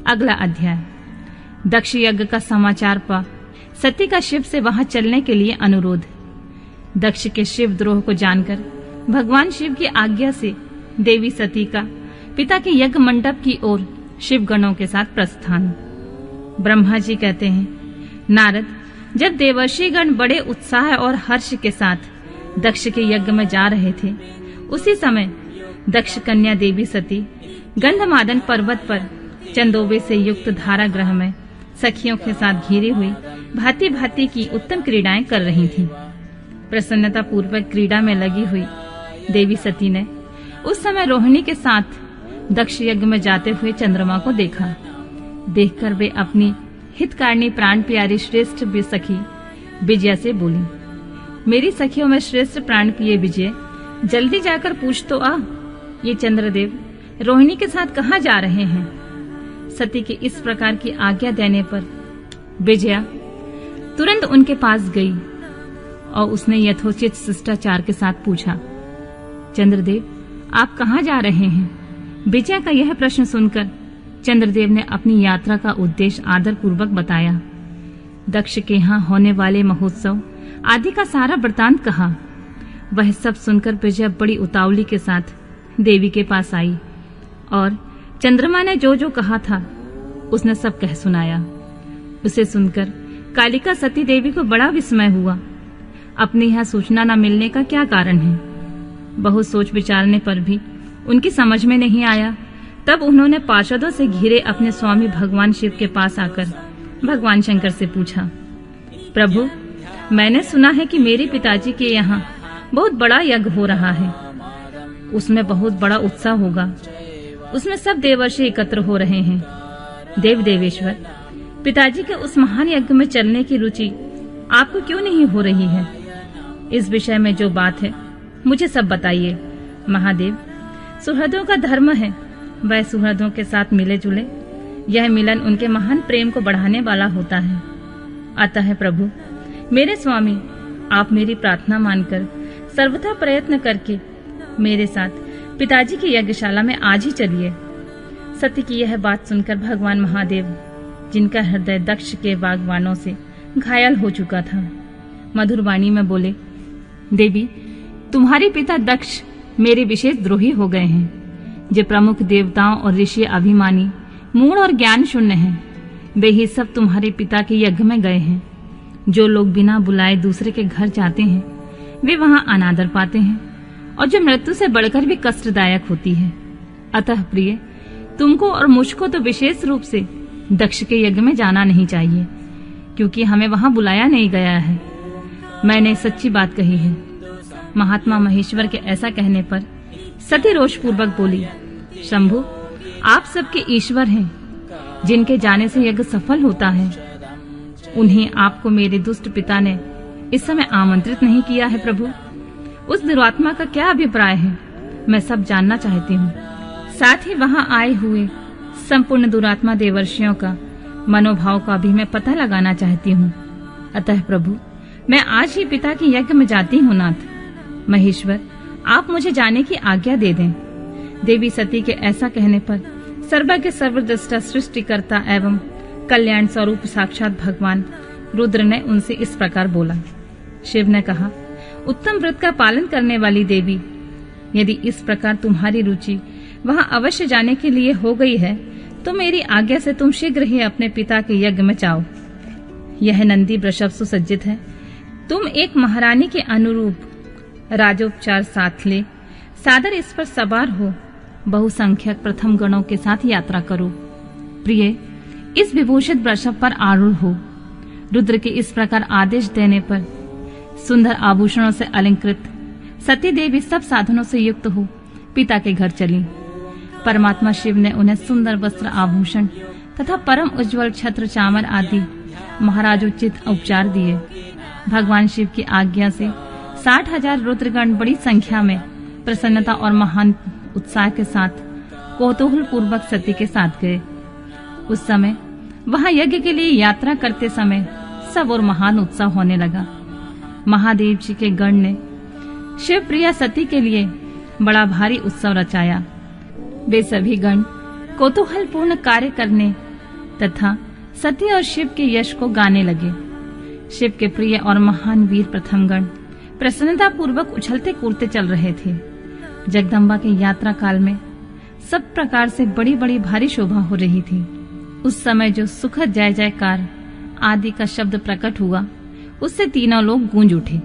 अगला अध्याय। दक्ष यज्ञ का समाचार पा सती का शिव से वहां चलने के लिए अनुरोध। दक्ष के शिव द्रोह को जानकर भगवान शिव की आज्ञा से देवी सती का पिता के यज्ञ मंडप की ओर शिव गणों के साथ प्रस्थान। ब्रह्मा जी कहते हैं, नारद, जब देवर्षि गण बड़े उत्साह और हर्ष के साथ दक्ष के यज्ञ में जा रहे थे, उसी समय दक्ष कन्या देवी सती गंधमादन पर्वत पर चंदोबे से युक्त धारागृह में सखियों के साथ घिरी हुई भांति भांति की उत्तम क्रीड़ाएं कर रही थीं। प्रसन्नता पूर्वक क्रीड़ा में लगी हुई देवी सती ने उस समय रोहिणी के साथ दक्ष यज्ञ में जाते हुए चंद्रमा को देखा। देखकर वे अपनी हितकारिणी प्राण प्यारी श्रेष्ठ सखी विजया से बोली, मेरी सखियों में श्रेष्ठ प्राण प्रिय विजय, जल्दी जाकर पूछ तो आ, ये चंद्रदेव रोहिणी के साथ कहाँ जा रहे हैं। सती के इस प्रकार की आज्ञा देने पर विजया तुरंत उनके पास गई और उसने यथोचित शिष्टाचार के साथ पूछा, चंद्रदेव, आप कहाँ जा रहे हैं। विजया का यह प्रश्न सुनकर चंद्रदेव ने अपनी यात्रा का उद्देश्य आदर पूर्वक बताया। दक्ष के यहाँ होने वाले महोत्सव आदि का सारा वृतांत कहा। वह सब सुनकर विजया बड़ी उतावली के साथ देवी के पास आई और चंद्रमा ने जो जो कहा था उसने सब कह सुनाया। उसे सुनकर कालिका सती देवी को बड़ा विस्मय हुआ। अपने यहाँ सूचना न मिलने का क्या कारण है। बहुत सोच विचारने पर भी उनकी समझ में नहीं आया। तब उन्होंने पार्षदों से घिरे अपने स्वामी भगवान शिव के पास आकर भगवान शंकर से पूछा, प्रभु, मैंने सुना है कि मेरे पिताजी के यहाँ बहुत बड़ा यज्ञ हो रहा है। उसमें बहुत बड़ा उत्साह होगा। उसमें सब देवर्षि एकत्र हो रहे हैं। देव देवेश्वर, पिताजी के उस महान यज्ञ में चलने की रुचि आपको क्यों नहीं हो रही है। इस विषय में जो बात है मुझे सब बताइए। महादेव, सुहृदों का धर्म है वह सुहृदों के साथ मिले जुले। यह मिलन उनके महान प्रेम को बढ़ाने वाला होता है। अतः प्रभु, मेरे स्वामी, आप मेरी प्रार्थना मानकर सर्वथा प्रयत्न करके मेरे साथ पिताजी की यज्ञशाला में आज ही चलिए। सती की यह बात सुनकर भगवान महादेव, जिनका हृदय दक्ष के बागवानों से घायल हो चुका था, मधुर वाणी में बोले, देवी, तुम्हारे पिता दक्ष मेरे विशेष द्रोही हो गए हैं। जो प्रमुख देवताओं और ऋषि अभिमानी, मूढ़ और ज्ञान शून्य हैं, वे ही सब तुम्हारे पिता के यज्ञ में गए हैं। जो लोग बिना बुलाए दूसरे के घर जाते हैं वे वहां अनादर पाते हैं और जो मृत्यु से बढ़कर भी कष्टदायक होती है। अतः प्रिय, तुमको और मुझको तो विशेष रूप से दक्ष के यज्ञ में जाना नहीं चाहिए, क्योंकि हमें वहां बुलाया नहीं गया है। मैंने सच्ची बात कही है। महात्मा महेश्वर के ऐसा कहने पर सती रोष पूर्वक बोली, शंभु, आप सबके ईश्वर हैं। जिनके जाने से यज्ञ सफल होता है, उन्हें आपको मेरे दुष्ट पिता ने इस समय आमंत्रित नहीं किया है। प्रभु, उस दुरात्मा का क्या अभिप्राय है, मैं सब जानना चाहती हूँ। साथ ही वहां आए हुए संपूर्ण दुरात्मा देवर्षियों का मनोभाव का भी मैं पता लगाना चाहती हूँ। अतः प्रभु, मैं आज ही पिता के यज्ञ में जाती हूँ। नाथ महेश्वर, आप मुझे जाने की आज्ञा दे दें। देवी सती के ऐसा कहने पर सर्वज्ञ सर्वद्रष्टा सृष्टिकर्ता एवं कल्याण स्वरूप साक्षात भगवान रुद्र ने उनसे इस प्रकार बोला। शिव ने कहा, उत्तम व्रत का पालन करने वाली देवी, यदि इस प्रकार तुम्हारी रुचि वहां अवश्य जाने के लिए हो गई है, तो मेरी आज्ञा से तुम शीघ्र ही अपने पिता के यज्ञ में जाओ। यह नंदी वृषभ सुसज्जित है। तुम एक महारानी के अनुरूप राजोपचार साथ ले सादर इस पर सवार हो बहुसंख्यक प्रथम गणों के साथ यात्रा करो। प्रिय, इस विभूषित वृषभ पर आरूढ़ हो। रुद्र के इस प्रकार आदेश देने पर सुंदर आभूषणों से अलंकृत सती देवी सब साधनों से युक्त हो पिता के घर चली। परमात्मा शिव ने उन्हें सुंदर वस्त्र आभूषण तथा परम उज्जवल छत्र चामर आदि महाराजोचित उपचार दिए। भगवान शिव की आज्ञा से 60,000 रुद्रगण बड़ी संख्या में प्रसन्नता और महान उत्साह के साथ कौतूहल पूर्वक सती के साथ गए। उस समय वहां यज्ञ के लिए यात्रा करते समय सब और महान उत्साह होने लगा। महादेव जी के गण ने शिव प्रिया सती के लिए बड़ा भारी उत्सव रचाया। वे सभी गण कौतूहल पूर्ण कार्य करने तथा सती और शिव के यश को गाने लगे। शिव के प्रिय और महान वीर प्रथमगण प्रसन्नता पूर्वक उछलते कूदते चल रहे थे। जगदम्बा के यात्रा काल में सब प्रकार से बड़ी बड़ी भारी शोभा हो रही थी। उस समय जो सुखद जय जयकार आदि का शब्द प्रकट हुआ, उससे तीनों लोग गूंज उठे।